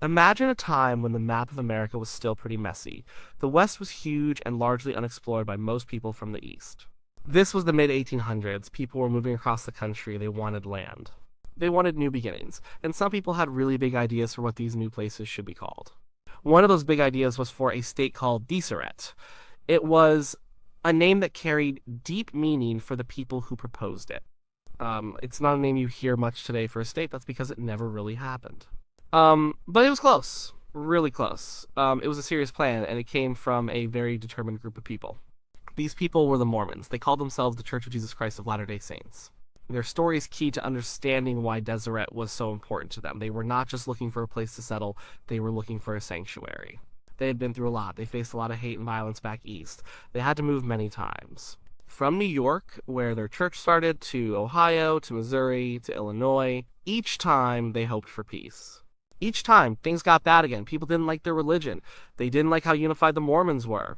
Imagine a time when the map of America was still pretty messy. The West was huge and largely unexplored by most people from the East. This was the mid-1800s. People were moving across the country. They wanted land. They wanted new beginnings, and some people had really big ideas for what these new places should be called. One of those big ideas was for a state called Deseret. It was a name that carried deep meaning for the people who proposed it. It's not a name you hear much today for a state. That's because it never really happened. But it was close, really close. It was a serious plan, and it came from a very determined group of people. These people were the Mormons. They called themselves the Church of Jesus Christ of Latter-day Saints. Their story is key to understanding why Deseret was so important to them. They were not just looking for a place to settle, they were looking for a sanctuary. They had been through a lot. They faced a lot of hate and violence back east. They had to move many times. From New York, where their church started, to Ohio, to Missouri, to Illinois, each time they hoped for peace. Each time, things got bad again. People didn't like their religion. They didn't like how unified the Mormons were.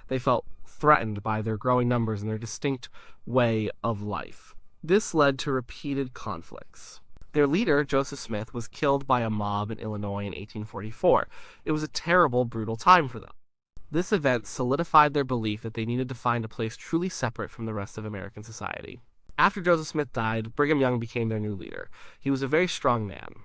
They felt threatened by their growing numbers and their distinct way of life. This led to repeated conflicts. Their leader, Joseph Smith, was killed by a mob in Illinois in 1844. It was a terrible, brutal time for them. This event solidified their belief that they needed to find a place truly separate from the rest of American society. After Joseph Smith died, Brigham Young became their new leader. He was a very strong man.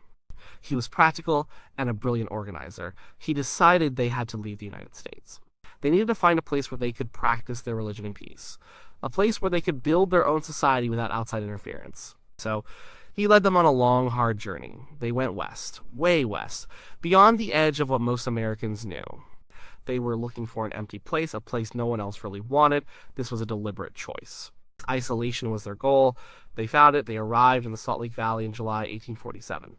He was practical and a brilliant organizer. He decided they had to leave the United States. They needed to find a place where they could practice their religion in peace. A place where they could build their own society without outside interference. So, he led them on a long, hard journey. They went west, way west, beyond the edge of what most Americans knew. They were looking for an empty place, a place no one else really wanted. This was a deliberate choice. Isolation was their goal. They found it. They arrived in the Salt Lake Valley in July 1847.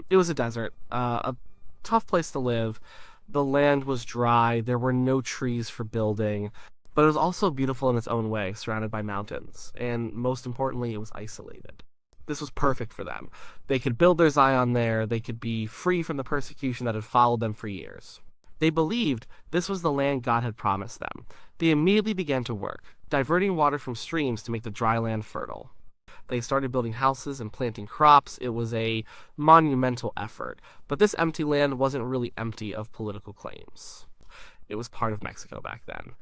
It was a desert, a tough place to live. The land was dry. There were no trees for building. But it was also beautiful in its own way, surrounded by mountains. And most importantly, it was isolated. This was perfect for them. They could build their Zion there. They could be free from the persecution that had followed them for years. They believed this was the land God had promised them. They immediately began to work, diverting water from streams to make the dry land fertile. They started building houses and planting crops. It was a monumental effort. But this empty land wasn't really empty of political claims. It was part of Mexico back then.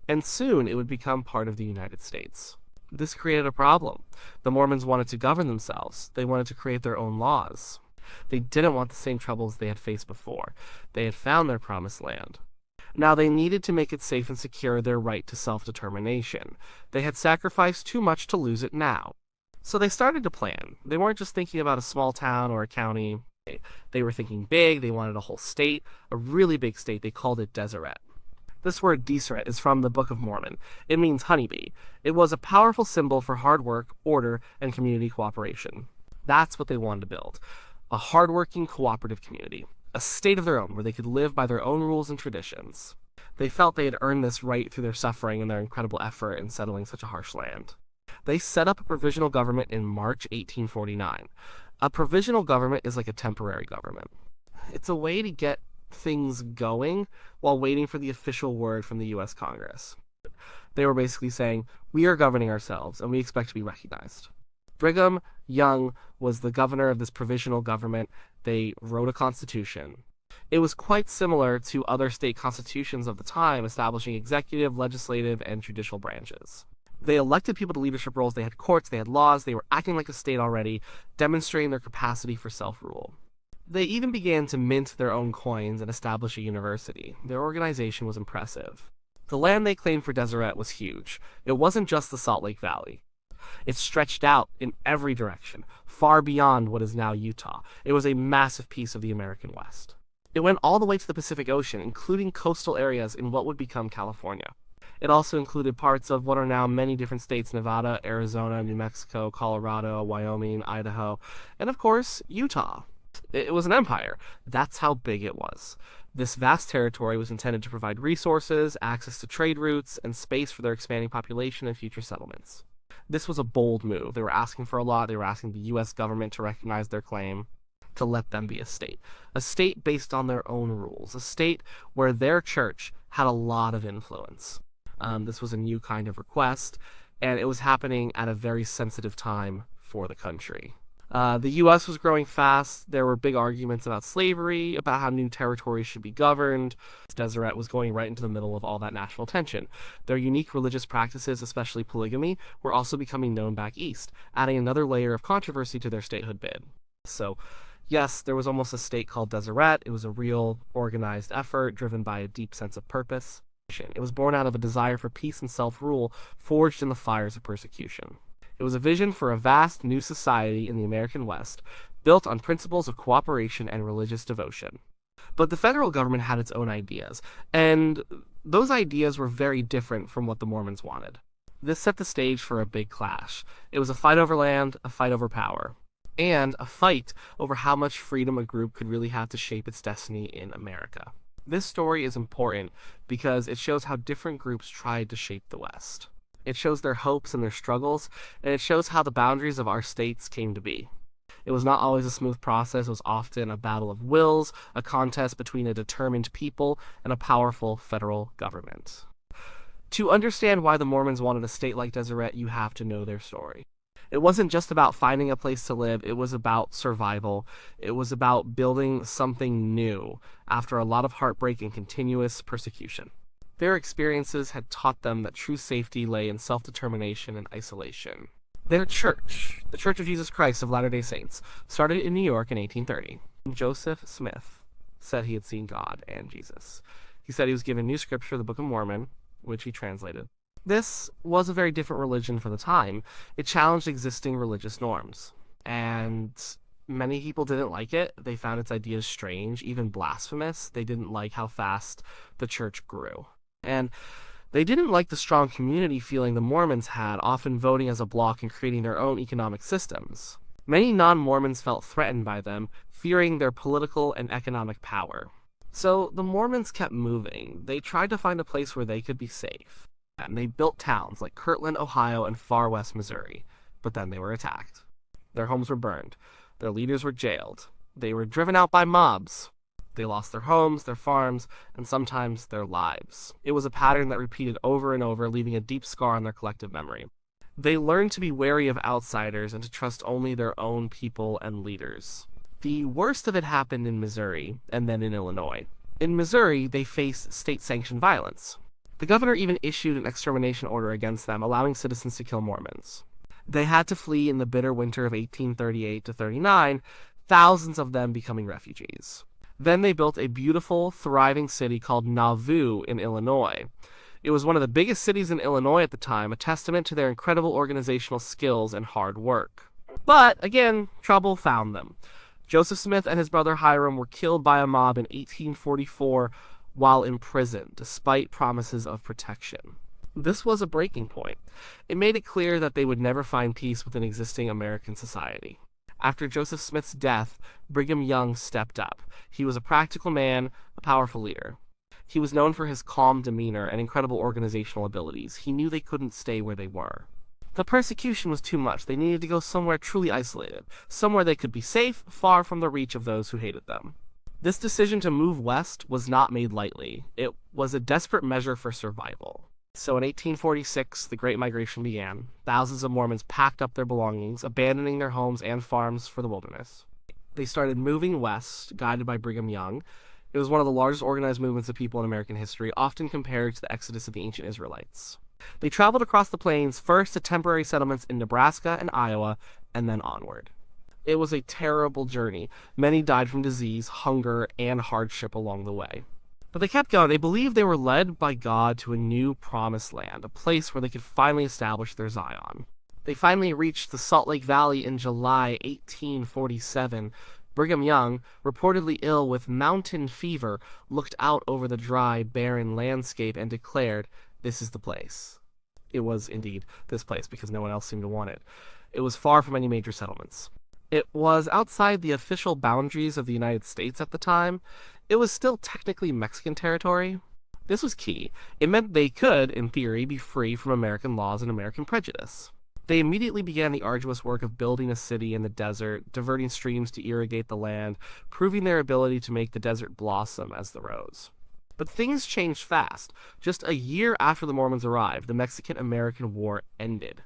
And soon it would become part of the United States. This created a problem. The Mormons wanted to govern themselves. They wanted to create their own laws. They didn't want the same troubles they had faced before. They had found their promised land. Now they needed to make it safe and secure their right to self-determination. They had sacrificed too much to lose it now. So they started to plan. They weren't just thinking about a small town or a county. They were thinking big. They wanted a whole state, a really big state. They called it Deseret. This word Deseret is from the Book of Mormon. It means honeybee. It was a powerful symbol for hard work, order, and community cooperation. That's what they wanted to build. A hardworking, cooperative community. A state of their own where they could live by their own rules and traditions. They felt they had earned this right through their suffering and their incredible effort in settling such a harsh land. They set up a provisional government in March 1849. A provisional government is like a temporary government. It's a way to get things going while waiting for the official word from the U.S. Congress. They were basically saying, we are governing ourselves and we expect to be recognized. Brigham Young was the governor of this provisional government. They wrote a constitution. It was quite similar to other state constitutions of the time, establishing executive, legislative, and judicial branches. They elected people to leadership roles. They had courts, they had laws, they were acting like a state already, demonstrating their capacity for self-rule. They even began to mint their own coins and establish a university. Their organization was impressive. The land they claimed for Deseret was huge. It wasn't just the Salt Lake Valley. It stretched out in every direction, far beyond what is now Utah. It was a massive piece of the American West. It went all the way to the Pacific Ocean, including coastal areas in what would become California. It also included parts of what are now many different states: Nevada, Arizona, New Mexico, Colorado, Wyoming, Idaho, and of course, Utah. It was an empire. That's how big it was. This vast territory was intended to provide resources, access to trade routes, and space for their expanding population and future settlements. This was a bold move. They were asking for a lot. They were asking the U.S. government to recognize their claim, to let them be a state based on their own rules, a state where their church had a lot of influence. This was a new kind of request, and it was happening at a very sensitive time for the country. The U.S. was growing fast. There were big arguments about slavery, about how new territories should be governed. Deseret was going right into the middle of all that national tension. Their unique religious practices, especially polygamy, were also becoming known back east, adding another layer of controversy to their statehood bid. So, yes, there was almost a state called Deseret. It was a real, organized effort driven by a deep sense of purpose. It was born out of a desire for peace and self-rule forged in the fires of persecution. It was a vision for a vast new society in the American West, built on principles of cooperation and religious devotion. But the federal government had its own ideas, and those ideas were very different from what the Mormons wanted. This set the stage for a big clash. It was a fight over land, a fight over power, and a fight over how much freedom a group could really have to shape its destiny in America. This story is important because it shows how different groups tried to shape the West. It shows their hopes and their struggles, and it shows how the boundaries of our states came to be. It was not always a smooth process. It was often a battle of wills, a contest between a determined people and a powerful federal government. To understand why the Mormons wanted a state like Deseret, you have to know their story. It wasn't just about finding a place to live, it was about survival. It was about building something new after a lot of heartbreak and continuous persecution. Their experiences had taught them that true safety lay in self-determination and isolation. Their church, the Church of Jesus Christ of Latter-day Saints, started in New York in 1830. Joseph Smith said he had seen God and Jesus. He said he was given new scripture, the Book of Mormon, which he translated. This was a very different religion for the time. It challenged existing religious norms, and many people didn't like it. They found its ideas strange, even blasphemous. They didn't like how fast the church grew. And they didn't like the strong community feeling the Mormons had, often voting as a bloc and creating their own economic systems. Many non-Mormons felt threatened by them, fearing their political and economic power. So the Mormons kept moving. They tried to find a place where they could be safe. And they built towns like Kirtland, Ohio, and far west Missouri. But then they were attacked. Their homes were burned. Their leaders were jailed. They were driven out by mobs. They lost their homes, their farms, and sometimes their lives. It was a pattern that repeated over and over, leaving a deep scar on their collective memory. They learned to be wary of outsiders and to trust only their own people and leaders. The worst of it happened in Missouri, and then in Illinois. In Missouri, they faced state-sanctioned violence. The governor even issued an extermination order against them, allowing citizens to kill Mormons. They had to flee in the bitter winter of 1838-39, thousands of them becoming refugees. Then they built a beautiful, thriving city called Nauvoo in Illinois. It was one of the biggest cities in Illinois at the time, a testament to their incredible organizational skills and hard work. But, again, trouble found them. Joseph Smith and his brother Hiram were killed by a mob in 1844 while in prison, despite promises of protection. This was a breaking point. It made it clear that they would never find peace within existing American society. After Joseph Smith's death, Brigham Young stepped up. He was a practical man, a powerful leader. He was known for his calm demeanor and incredible organizational abilities. He knew they couldn't stay where they were. The persecution was too much. They needed to go somewhere truly isolated, somewhere they could be safe, far from the reach of those who hated them. This decision to move west was not made lightly. It was a desperate measure for survival. So in 1846, the Great Migration began. Thousands of Mormons packed up their belongings, abandoning their homes and farms for the wilderness. They started moving west, guided by Brigham Young. It was one of the largest organized movements of people in American history, often compared to the exodus of the ancient Israelites. They traveled across the plains, first to temporary settlements in Nebraska and Iowa, and then onward. It was a terrible journey. Many died from disease, hunger, and hardship along the way. But they kept going. They believed they were led by God to a new promised land, a place where they could finally establish their Zion. They finally reached the Salt Lake Valley in July 1847. Brigham Young, reportedly ill with mountain fever, looked out over the dry, barren landscape and declared, "This is the place." It was indeed this place, because no one else seemed to want it. It was far from any major settlements. It was outside the official boundaries of the United States at the time. It was still technically Mexican territory. This was key. It meant they could, in theory, be free from American laws and American prejudice. They immediately began the arduous work of building a city in the desert, diverting streams to irrigate the land, proving their ability to make the desert blossom as the rose. But things changed fast. Just a year after the Mormons arrived, the Mexican-American War ended.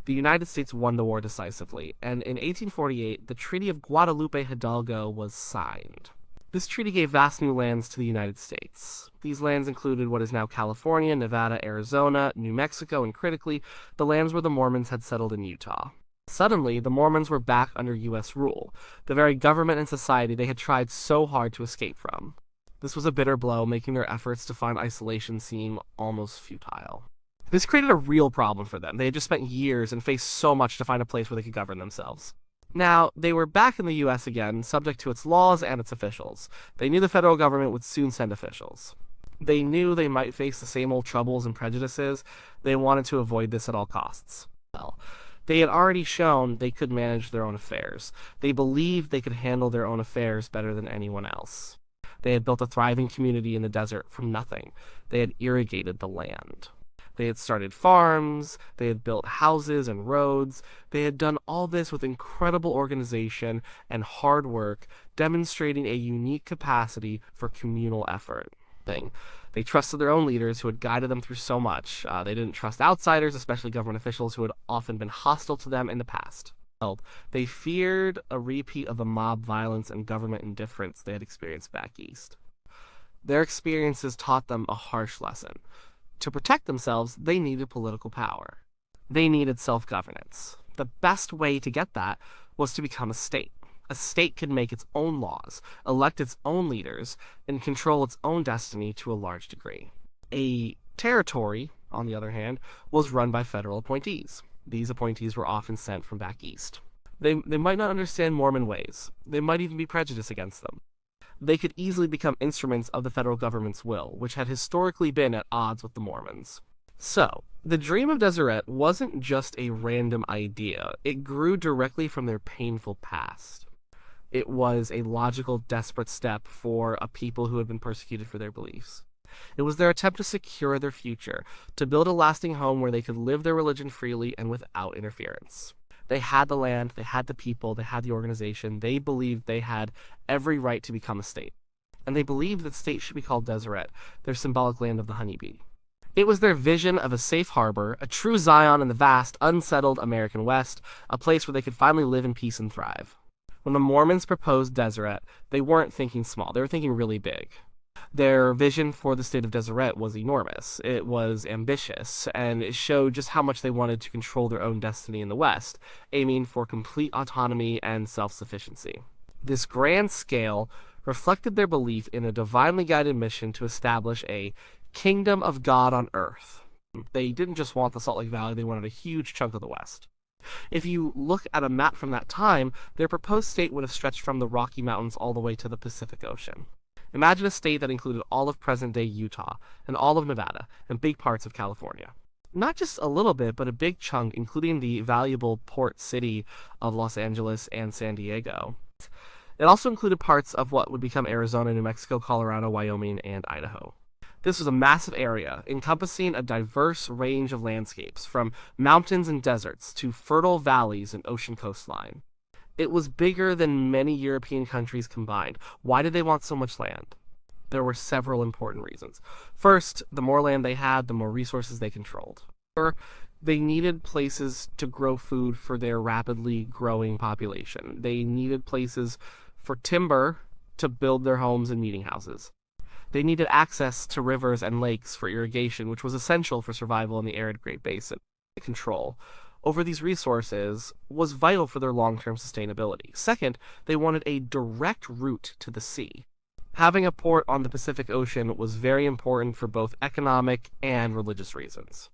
The United States won the war decisively, and in 1848, the Treaty of Guadalupe Hidalgo was signed. This treaty gave vast new lands to the United States. These lands included what is now California, Nevada, Arizona, New Mexico, and critically, the lands where the Mormons had settled in Utah. Suddenly, the Mormons were back under U.S. rule, the very government and society they had tried so hard to escape from. This was a bitter blow, making their efforts to find isolation seem almost futile. This created a real problem for them. They had just spent years and faced so much to find a place where they could govern themselves. Now, they were back in the U.S. again, subject to its laws and its officials. They knew the federal government would soon send officials. They knew they might face the same old troubles and prejudices. They wanted to avoid this at all costs. Well, they had already shown they could manage their own affairs. They believed they could handle their own affairs better than anyone else. They had built a thriving community in the desert from nothing. They had irrigated the land. They had started farms, they had built houses and roads. They had done all this with incredible organization and hard work, demonstrating a unique capacity for communal effort. They trusted their own leaders who had guided them through so much. They didn't trust outsiders, especially government officials who had often been hostile to them in the past. They feared a repeat of the mob violence and government indifference they had experienced back east. Their experiences taught them a harsh lesson. To protect themselves, they needed political power. They needed self-governance. The best way to get that was to become a state. A state could make its own laws, elect its own leaders, and control its own destiny to a large degree. A territory, on the other hand, was run by federal appointees. These appointees were often sent from back east. They might not understand Mormon ways. They might even be prejudiced against them. They could easily become instruments of the federal government's will, which had historically been at odds with the Mormons. So, the dream of Deseret wasn't just a random idea. It grew directly from their painful past. It was a logical, desperate step for a people who had been persecuted for their beliefs. It was their attempt to secure their future, to build a lasting home where they could live their religion freely and without interference. They had the land, they had the people, they had the organization. They believed they had every right to become a state. And they believed that state should be called Deseret, their symbolic land of the honeybee. It was their vision of a safe harbor, a true Zion in the vast, unsettled American West, a place where they could finally live in peace and thrive. When the Mormons proposed Deseret, they weren't thinking small, they were thinking really big. Their vision for the state of Deseret was enormous. It was ambitious, and it showed just how much they wanted to control their own destiny in the West, aiming for complete autonomy and self-sufficiency. This grand scale reflected their belief in a divinely guided mission to establish a kingdom of God on earth. They didn't just want the Salt Lake Valley, they wanted a huge chunk of the West. If you look at a map from that time, their proposed state would have stretched from the Rocky Mountains all the way to the Pacific Ocean. Imagine a state that included all of present-day Utah, and all of Nevada, and big parts of California. Not just a little bit, but a big chunk, including the valuable port city of Los Angeles and San Diego. It also included parts of what would become Arizona, New Mexico, Colorado, Wyoming, and Idaho. This was a massive area, encompassing a diverse range of landscapes, from mountains and deserts to fertile valleys and ocean coastline. It was bigger than many European countries combined. Why did they want so much land? There were several important reasons. First, the more land they had, the more resources they controlled. They needed places to grow food for their rapidly growing population. They needed places for timber to build their homes and meeting houses. They needed access to rivers and lakes for irrigation, which was essential for survival in the arid Great Basin. Control over these resources was vital for their long-term sustainability. Second, they wanted a direct route to the sea. Having a port on the Pacific Ocean was very important for both economic and religious reasons.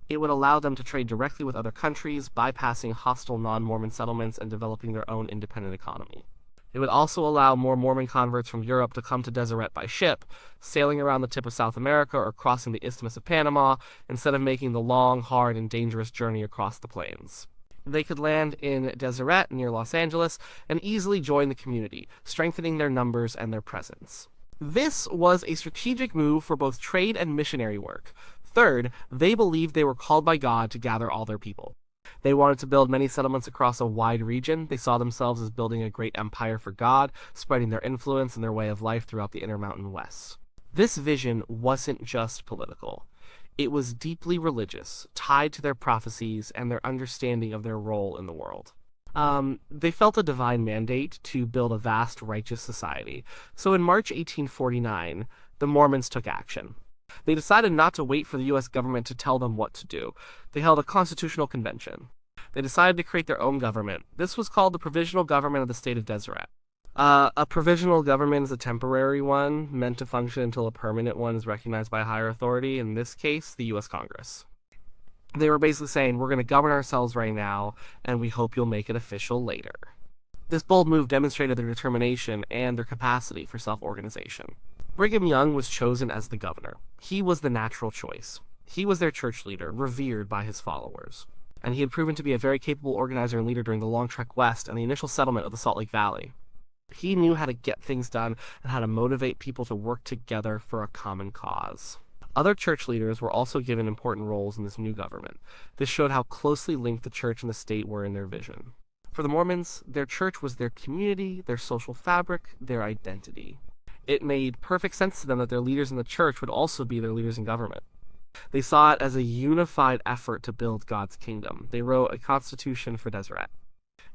It would allow them to trade directly with other countries, bypassing hostile non-Mormon settlements and developing their own independent economy. It would also allow more Mormon converts from Europe to come to Deseret by ship, sailing around the tip of South America or crossing the Isthmus of Panama, instead of making the long, hard, and dangerous journey across the plains. They could land in Deseret near Los Angeles and easily join the community, strengthening their numbers and their presence. This was a strategic move for both trade and missionary work. Third, they believed they were called by God to gather all their people. They wanted to build many settlements across a wide region. They saw themselves as building a great empire for God, spreading their influence and their way of life throughout the Intermountain West. This vision wasn't just political. It was deeply religious, tied to their prophecies and their understanding of their role in the world. They felt a divine mandate to build a vast, righteous society. So in March 1849, the Mormons took action. They decided not to wait for the U.S. government to tell them what to do. They held a constitutional convention. They decided to create their own government. This was called the Provisional Government of the State of Deseret. A provisional government is a temporary one, meant to function until a permanent one is recognized by a higher authority, in this case, the U.S. Congress. They were basically saying, we're going to govern ourselves right now, and we hope you'll make it official later. This bold move demonstrated their determination and their capacity for self-organization. Brigham Young was chosen as the governor. He was the natural choice. He was their church leader, revered by his followers. And he had proven to be a very capable organizer and leader during the long trek west and the initial settlement of the Salt Lake Valley. He knew how to get things done and how to motivate people to work together for a common cause. Other church leaders were also given important roles in this new government. This showed how closely linked the church and the state were in their vision. For the Mormons, their church was their community, their social fabric, their identity. It made perfect sense to them that their leaders in the church would also be their leaders in government. They saw it as a unified effort to build God's kingdom. They wrote a constitution for Deseret.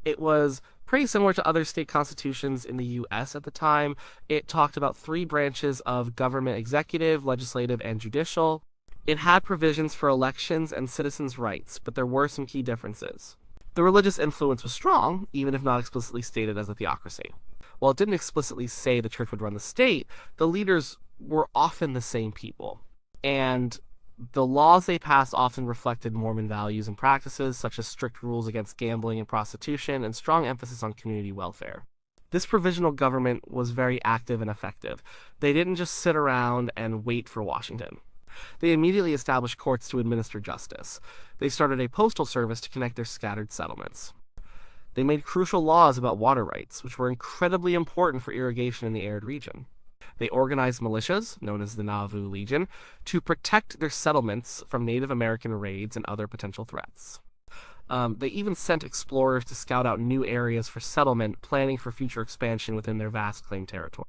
It was pretty similar to other state constitutions in the U.S. at the time. It talked about 3 branches of government: executive, legislative, and judicial. It had provisions for elections and citizens' rights, but there were some key differences. The religious influence was strong, even if not explicitly stated as a theocracy. While it didn't explicitly say the church would run the state, the leaders were often the same people. And the laws they passed often reflected Mormon values and practices, such as strict rules against gambling and prostitution, and strong emphasis on community welfare. This provisional government was very active and effective. They didn't just sit around and wait for Washington. They immediately established courts to administer justice. They started a postal service to connect their scattered settlements. They made crucial laws about water rights, which were incredibly important for irrigation in the arid region. They organized militias, known as the Nauvoo Legion, to protect their settlements from Native American raids and other potential threats. They even sent explorers to scout out new areas for settlement, planning for future expansion within their vast claimed territory.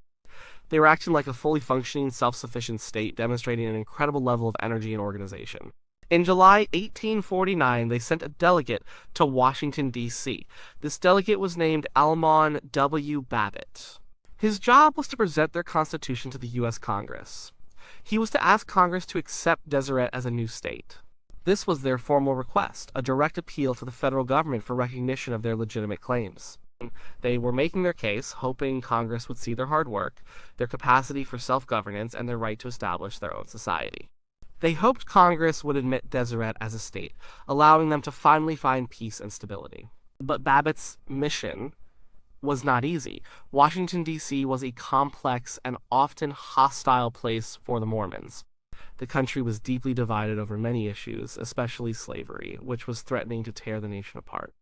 They were acting like a fully functioning, self-sufficient state, demonstrating an incredible level of energy and organization. In July 1849, they sent a delegate to Washington, D.C. This delegate was named Almon W. Babbitt. His job was to present their constitution to the U.S. Congress. He was to ask Congress to accept Deseret as a new state. This was their formal request, a direct appeal to the federal government for recognition of their legitimate claims. They were making their case, hoping Congress would see their hard work, their capacity for self-governance, and their right to establish their own society. They hoped Congress would admit Deseret as a state, allowing them to finally find peace and stability. But Babbitt's mission was not easy. Washington, D.C. was a complex and often hostile place for the Mormons. The country was deeply divided over many issues, especially slavery, which was threatening to tear the nation apart.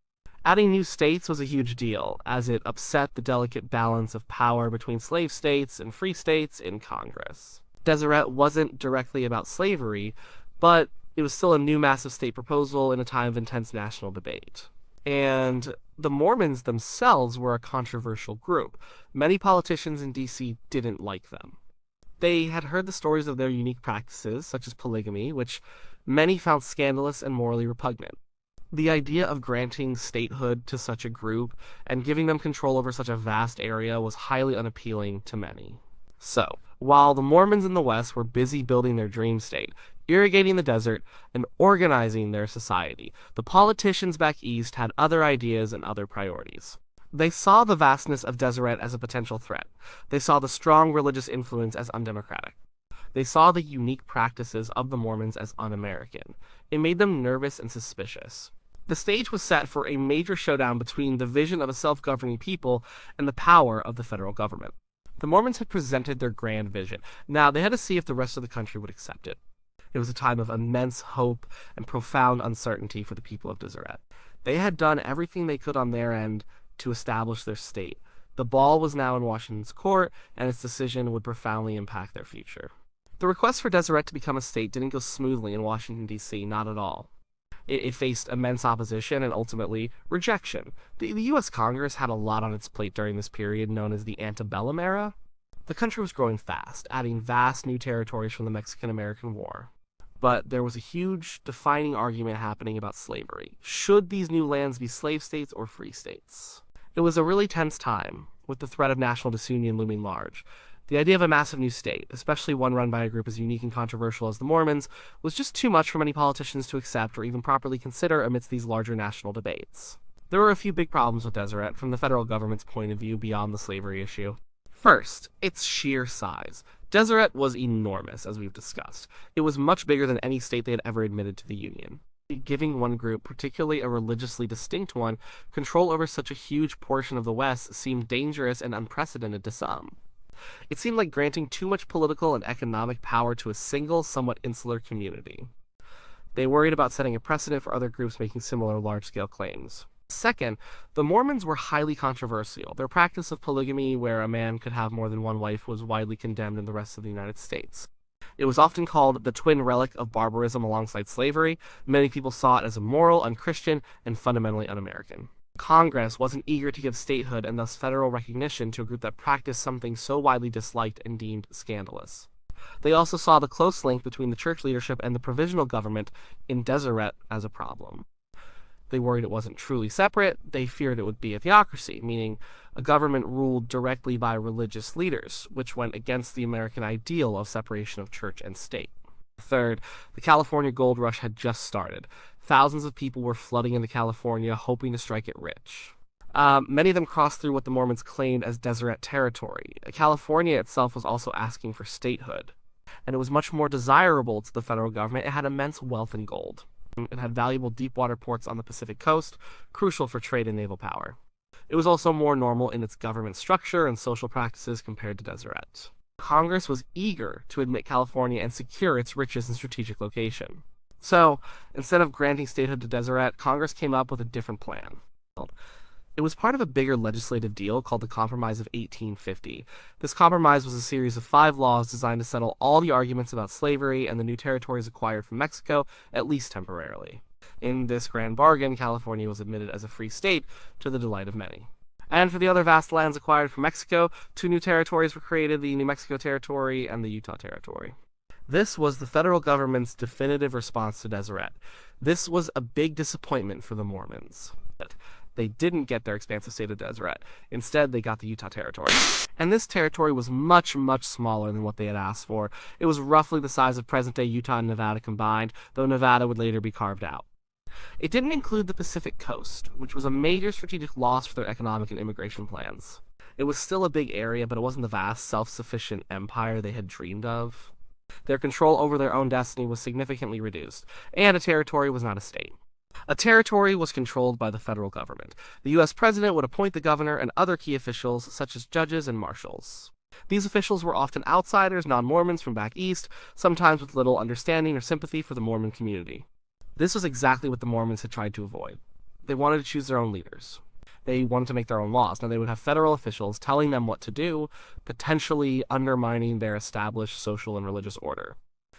Adding new states was a huge deal, as it upset the delicate balance of power between slave states and free states in Congress. Deseret wasn't directly about slavery, but it was still a new massive state proposal in a time of intense national debate. And the Mormons themselves were a controversial group. Many politicians in D.C. didn't like them. They had heard the stories of their unique practices, such as polygamy, which many found scandalous and morally repugnant. The idea of granting statehood to such a group and giving them control over such a vast area was highly unappealing to many. So, while the Mormons in the West were busy building their dream state, irrigating the desert, and organizing their society, the politicians back east had other ideas and other priorities. They saw the vastness of Deseret as a potential threat. They saw the strong religious influence as undemocratic. They saw the unique practices of the Mormons as un-American. It made them nervous and suspicious. The stage was set for a major showdown between the vision of a self-governing people and the power of the federal government. The Mormons had presented their grand vision. Now, they had to see if the rest of the country would accept it. It was a time of immense hope and profound uncertainty for the people of Deseret. They had done everything they could on their end to establish their state. The ball was now in Washington's court, and its decision would profoundly impact their future. The request for Deseret to become a state didn't go smoothly in Washington, D.C., not at all. It faced immense opposition and ultimately rejection. The U.S. Congress had a lot on its plate during this period known as the antebellum era. The country was growing fast, adding vast new territories from the Mexican-American War. But there was a huge defining argument happening about slavery. Should these new lands be slave states or free states? It was a really tense time, with the threat of national disunion looming large. The idea of a massive new state, especially one run by a group as unique and controversial as the Mormons, was just too much for many politicians to accept or even properly consider amidst these larger national debates. There were a few big problems with Deseret from the federal government's point of view beyond the slavery issue. First, its sheer size. Deseret was enormous, as we've discussed. It was much bigger than any state they had ever admitted to the Union. Giving one group, particularly a religiously distinct one, control over such a huge portion of the West seemed dangerous and unprecedented to some. It seemed like granting too much political and economic power to a single, somewhat insular community. They worried about setting a precedent for other groups making similar large-scale claims. Second, the Mormons were highly controversial. Their practice of polygamy, where a man could have more than one wife, was widely condemned in the rest of the United States. It was often called the twin relic of barbarism alongside slavery. Many people saw it as immoral, unchristian, and fundamentally un-American. Congress wasn't eager to give statehood and thus federal recognition to a group that practiced something so widely disliked and deemed scandalous. They also saw the close link between the church leadership and the provisional government in Deseret as a problem. They worried it wasn't truly separate. They feared it would be a theocracy, meaning a government ruled directly by religious leaders, which went against the American ideal of separation of church and state. Third, the California gold rush had just started. Thousands of people were flooding into California, hoping to strike it rich. Many of them crossed through what the Mormons claimed as Deseret territory. California itself was also asking for statehood, and it was much more desirable to the federal government. It had immense wealth in gold. It had valuable deep-water ports on the Pacific coast, crucial for trade and naval power. It was also more normal in its government structure and social practices compared to Deseret. Congress was eager to admit California and secure its riches and strategic location. So, instead of granting statehood to Deseret, Congress came up with a different plan. It was part of a bigger legislative deal called the Compromise of 1850. This compromise was a series of 5 laws designed to settle all the arguments about slavery and the new territories acquired from Mexico, at least temporarily. In this grand bargain, California was admitted as a free state, to the delight of many. And for the other vast lands acquired from Mexico, 2 new territories were created, the New Mexico Territory and the Utah Territory. This was the federal government's definitive response to Deseret. This was a big disappointment for the Mormons. They didn't get their expansive state of Deseret. Instead, they got the Utah Territory. And this territory was much, much smaller than what they had asked for. It was roughly the size of present-day Utah and Nevada combined, though Nevada would later be carved out. It didn't include the Pacific coast, which was a major strategic loss for their economic and immigration plans. It was still a big area, but it wasn't the vast, self-sufficient empire they had dreamed of. Their control over their own destiny was significantly reduced, and a territory was not a state. A territory was controlled by the federal government. The U.S. president would appoint the governor and other key officials, such as judges and marshals. These officials were often outsiders, non-Mormons from back east, sometimes with little understanding or sympathy for the Mormon community. This was exactly what the Mormons had tried to avoid. They wanted to choose their own leaders. They wanted to make their own laws. Now, they would have federal officials telling them what to do, potentially undermining their established social and religious order.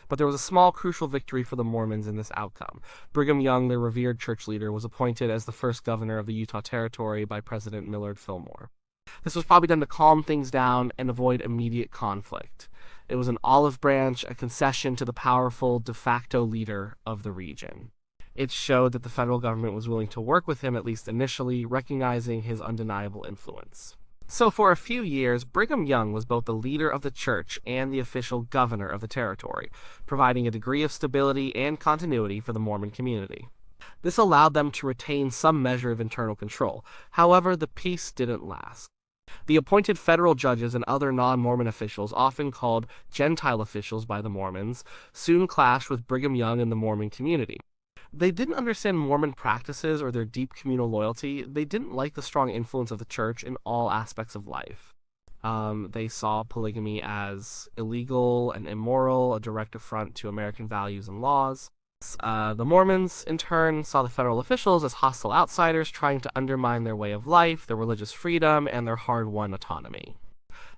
But there was a small, crucial victory for the Mormons in this outcome. Brigham Young, their revered church leader, was appointed as the first governor of the Utah Territory by President Millard Fillmore. This was probably done to calm things down and avoid immediate conflict. It was an olive branch, a concession to the powerful de facto leader of the region. It showed that the federal government was willing to work with him, at least initially, recognizing his undeniable influence. So for a few years, Brigham Young was both the leader of the church and the official governor of the territory, providing a degree of stability and continuity for the Mormon community. This allowed them to retain some measure of internal control. However, the peace didn't last. The appointed federal judges and other non-Mormon officials, often called Gentile officials by the Mormons, soon clashed with Brigham Young and the Mormon community. They didn't understand Mormon practices or their deep communal loyalty. They didn't like the strong influence of the church in all aspects of life. They saw polygamy as illegal and immoral, a direct affront to American values and laws. The Mormons, in turn, saw the federal officials as hostile outsiders trying to undermine their way of life, their religious freedom, and their hard-won autonomy.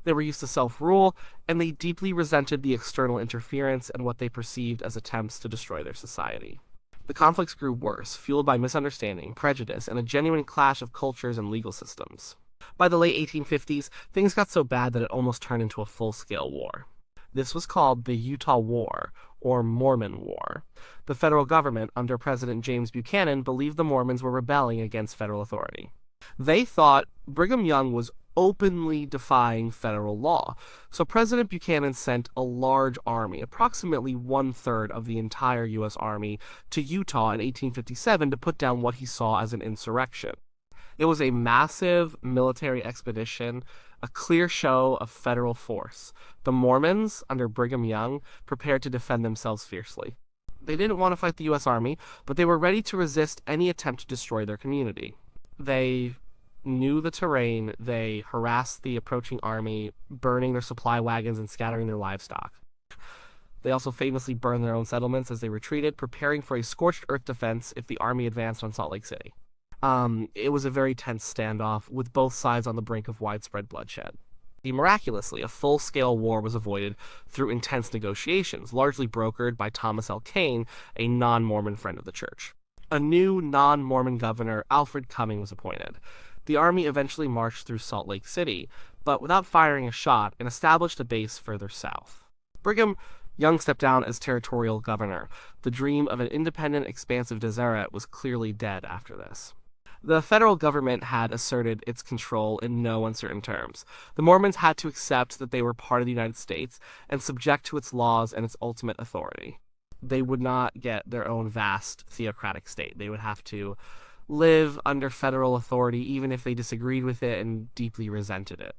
They were used to self-rule, and they deeply resented the external interference and what they perceived as attempts to destroy their society. The conflicts grew worse, fueled by misunderstanding, prejudice, and a genuine clash of cultures and legal systems. By the late 1850s, things got so bad that it almost turned into a full-scale war. This was called the Utah War, or Mormon War. The federal government, under President James Buchanan, believed the Mormons were rebelling against federal authority. They thought Brigham Young was openly defying federal law, so President Buchanan sent a large army, approximately one-third of the entire U.S. Army, to Utah in 1857 to put down what he saw as an insurrection. It was a massive military expedition, a clear show of federal force. The Mormons, under Brigham Young, prepared to defend themselves fiercely. They didn't want to fight the U.S. Army, but they were ready to resist any attempt to destroy their community. They knew the terrain, they harassed the approaching army, burning their supply wagons and scattering their livestock. They also famously burned their own settlements as they retreated, preparing for a scorched earth defense if the army advanced on Salt Lake City. It was a very tense standoff, with both sides on the brink of widespread bloodshed. Miraculously, a full-scale war was avoided through intense negotiations, largely brokered by Thomas L. Kane, a non-Mormon friend of the church. A new non-Mormon governor, Alfred Cumming, was appointed. The army eventually marched through Salt Lake City, but without firing a shot, and established a base further south. Brigham Young stepped down as territorial governor. The dream of an independent, expansive Deseret was clearly dead after this. The federal government had asserted its control in no uncertain terms. The Mormons had to accept that they were part of the United States and subject to its laws and its ultimate authority. They would not get their own vast theocratic state. They would have to live under federal authority even if they disagreed with it and deeply resented it.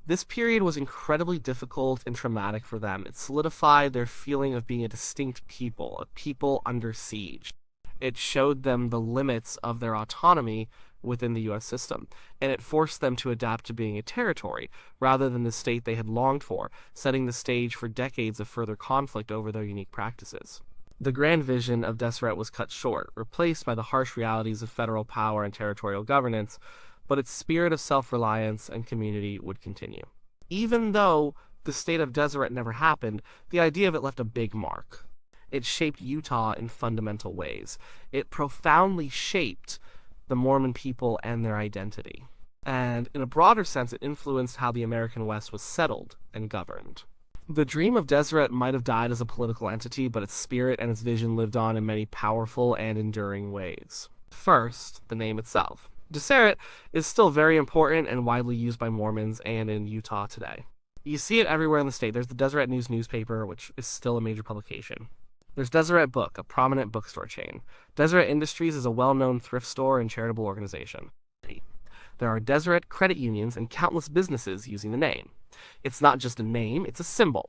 This period was incredibly difficult and traumatic for them. It solidified their feeling of being a distinct people, a people under siege. It showed them the limits of their autonomy within the U.S. system, and it forced them to adapt to being a territory rather than the state they had longed for, setting the stage for decades of further conflict over their unique practices. The grand vision of Deseret was cut short, replaced by the harsh realities of federal power and territorial governance, but its spirit of self-reliance and community would continue. Even though the state of Deseret never happened, the idea of it left a big mark. It shaped Utah in fundamental ways. It profoundly shaped the Mormon people and their identity. And in a broader sense, it influenced how the American West was settled and governed. The dream of Deseret might have died as a political entity, but its spirit and its vision lived on in many powerful and enduring ways. First, the name itself. Deseret is still very important and widely used by Mormons and in Utah today. You see it everywhere in the state. There's the Deseret News newspaper, which is still a major publication. There's Deseret Book, a prominent bookstore chain. Deseret Industries is a well-known thrift store and charitable organization. There are Deseret credit unions and countless businesses using the name. It's not just a name, it's a symbol.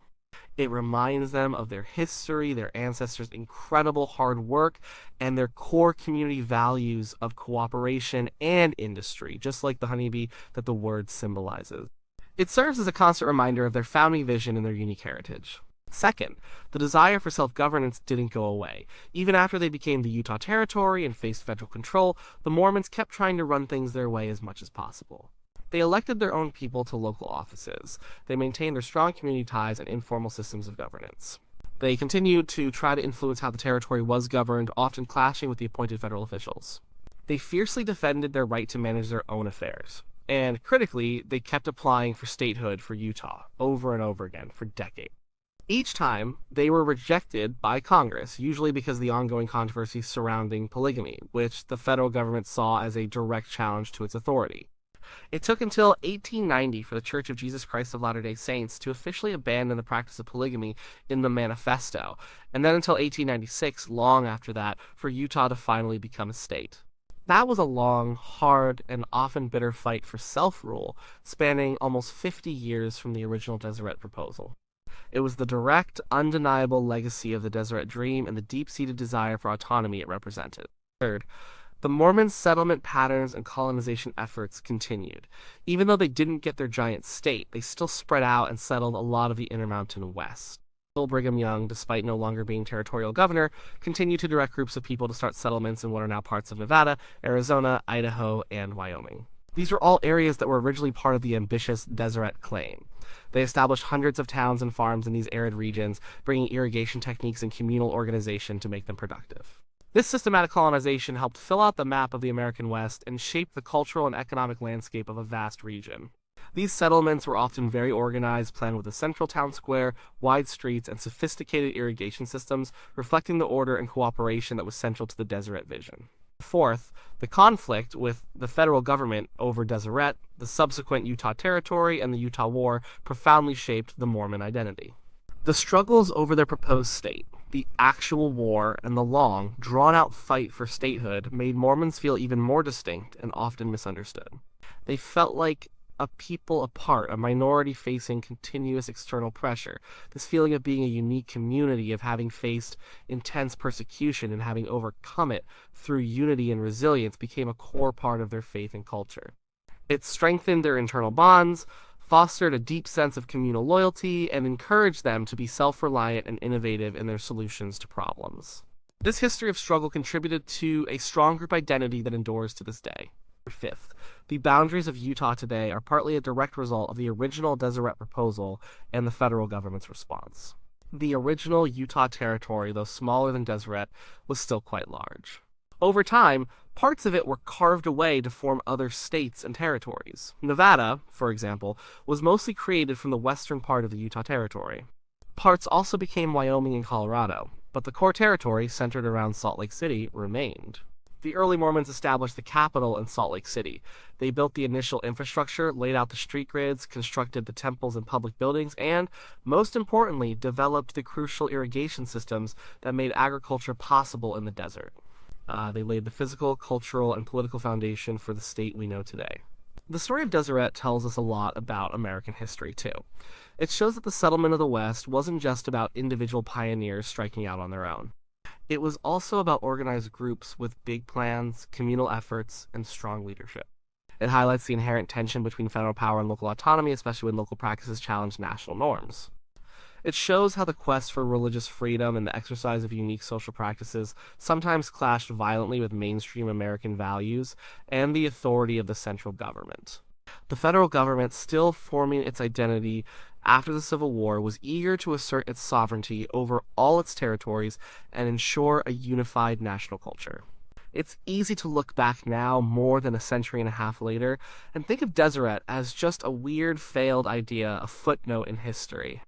It reminds them of their history, their ancestors' incredible hard work, and their core community values of cooperation and industry, just like the honeybee that the word symbolizes. It serves as a constant reminder of their founding vision and their unique heritage. Second, the desire for self-governance didn't go away. Even after they became the Utah Territory and faced federal control, the Mormons kept trying to run things their way as much as possible. They elected their own people to local offices. They maintained their strong community ties and informal systems of governance. They continued to try to influence how the territory was governed, often clashing with the appointed federal officials. They fiercely defended their right to manage their own affairs. And critically, they kept applying for statehood for Utah over and over again for decades. Each time, they were rejected by Congress, usually because of the ongoing controversy surrounding polygamy, which the federal government saw as a direct challenge to its authority. It took until 1890 for the Church of Jesus Christ of Latter-day Saints to officially abandon the practice of polygamy in the Manifesto, and then until 1896, long after that, for Utah to finally become a state. That was a long, hard, and often bitter fight for self-rule, spanning almost 50 years from the original Deseret proposal. It was the direct, undeniable legacy of the Deseret dream and the deep-seated desire for autonomy it represented. Third, the Mormon settlement patterns and colonization efforts continued. Even though they didn't get their giant state, they still spread out and settled a lot of the Intermountain West. Brigham Young, despite no longer being territorial governor, continued to direct groups of people to start settlements in what are now parts of Nevada, Arizona, Idaho, and Wyoming. These were all areas that were originally part of the ambitious Deseret claim. They established hundreds of towns and farms in these arid regions, bringing irrigation techniques and communal organization to make them productive. This systematic colonization helped fill out the map of the American West and shape the cultural and economic landscape of a vast region. These settlements were often very organized, planned with a central town square, wide streets, and sophisticated irrigation systems, reflecting the order and cooperation that was central to the Deseret vision. Fourth, the conflict with the federal government over Deseret, the subsequent Utah Territory, and the Utah War profoundly shaped the Mormon identity. The struggles over their proposed state, the actual war, and the long, drawn-out fight for statehood made Mormons feel even more distinct and often misunderstood. They felt like a people apart, a minority facing continuous external pressure. This feeling of being a unique community, of having faced intense persecution and having overcome it through unity and resilience, became a core part of their faith and culture. It strengthened their internal bonds, fostered a deep sense of communal loyalty, and encouraged them to be self-reliant and innovative in their solutions to problems. This history of struggle contributed to a strong group identity that endures to this day. Fifth, the boundaries of Utah today are partly a direct result of the original Deseret proposal and the federal government's response. The original Utah Territory, though smaller than Deseret, was still quite large. Over time, parts of it were carved away to form other states and territories. Nevada, for example, was mostly created from the western part of the Utah Territory. Parts also became Wyoming and Colorado, but the core territory, centered around Salt Lake City, remained. The early Mormons established the capital in Salt Lake City. They built the initial infrastructure, laid out the street grids, constructed the temples and public buildings, and, most importantly, developed the crucial irrigation systems that made agriculture possible in the desert. They laid the physical, cultural, and political foundation for the state we know today. The story of Deseret tells us a lot about American history, too. It shows that the settlement of the West wasn't just about individual pioneers striking out on their own. It was also about organized groups with big plans, communal efforts, and strong leadership. It highlights the inherent tension between federal power and local autonomy, especially when local practices challenge national norms. It shows how the quest for religious freedom and the exercise of unique social practices sometimes clashed violently with mainstream American values and the authority of the central government. The federal government, still forming its identity after the Civil War, was eager to assert its sovereignty over all its territories and ensure a unified national culture. It's easy to look back now, more than a century and a half later, and think of Deseret as just a weird, failed idea, a footnote in history.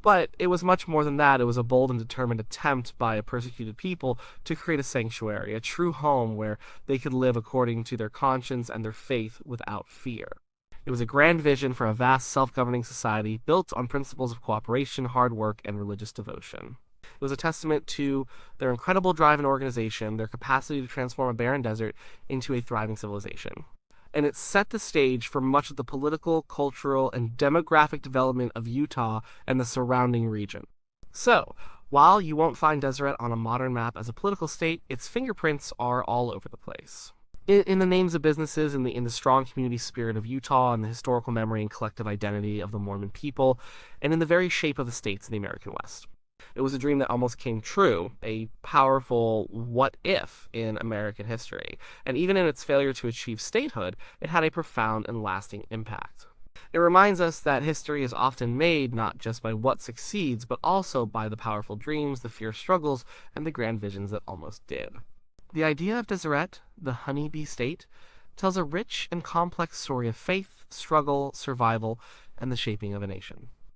But it was much more than that. It was a bold and determined attempt by a persecuted people to create a sanctuary, a true home where they could live according to their conscience and their faith without fear. It was a grand vision for a vast self-governing society built on principles of cooperation, hard work, and religious devotion. It was a testament to their incredible drive and organization, their capacity to transform a barren desert into a thriving civilization. And it set the stage for much of the political, cultural, and demographic development of Utah and the surrounding region. So, while you won't find Deseret on a modern map as a political state, its fingerprints are all over the place. In the names of businesses, in the strong community spirit of Utah, and the historical memory and collective identity of the Mormon people, and in the very shape of the states in the American West. It was a dream that almost came true, a powerful what-if in American history, and even in its failure to achieve statehood, it had a profound and lasting impact. It reminds us that history is often made not just by what succeeds, but also by the powerful dreams, the fierce struggles, and the grand visions that almost did. The idea of Deseret, the honeybee state, tells a rich and complex story of faith, struggle, survival, and the shaping of a nation.